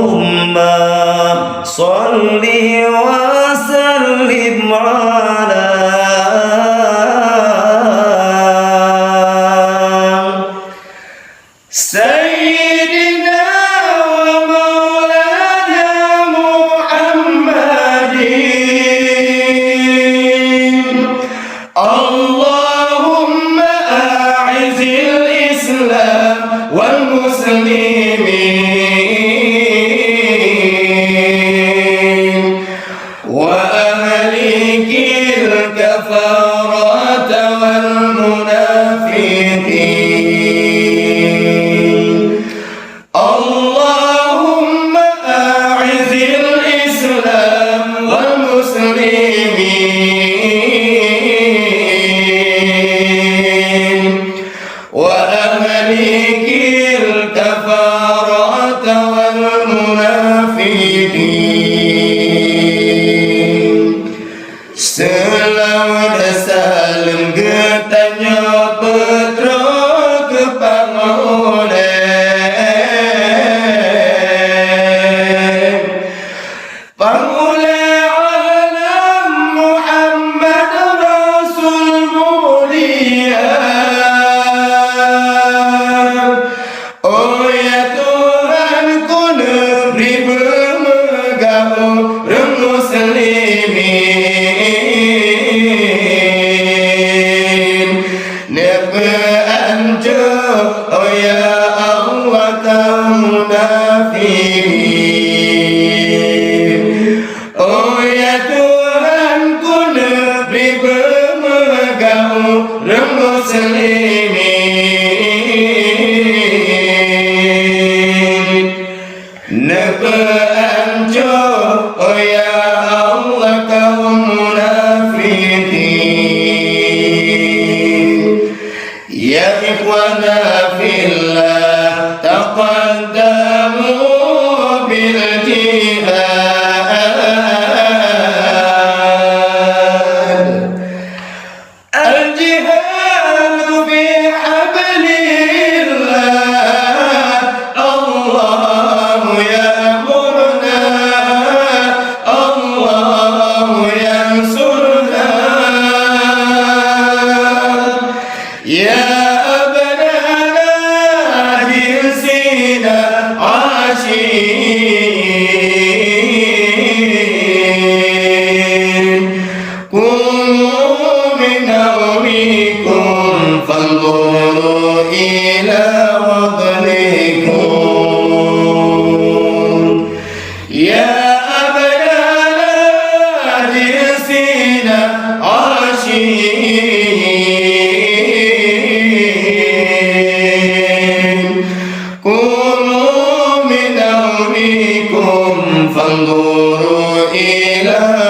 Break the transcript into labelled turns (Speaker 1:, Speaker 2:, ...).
Speaker 1: اللهم صل وسلم على سيدنا ومولانا محمد. اللهم أعز الإسلام والمسلمين وأهلك الكفرة والمنافقين. اللهم أعز الإسلام والمسلمين وأهلك الكفرة والمنافقين. Selamat salam getanya putra kepangoleh Pangoleh alam Muhammad Rasul mulia. Oh ya Tuhanku, negeri bermegah orang muslimin nebeanjur. Oh ya Allah kaum munafikin. Oh ya Tuhanku, negeri bermegah orang muslimin nebeanjur. Oh ya Allah kaum munafikin. Ya ikhwana fillah taqaddamu bil jihad. Al-jihad fi hablillah. Allahu ya'muruna, Allahu yansurna. Ya abnana jinsina ashin kumu min nawmikum fanzuru ila wadnikum. Ya abnana jinsina ashin kumu min nawmikum fanzuru ila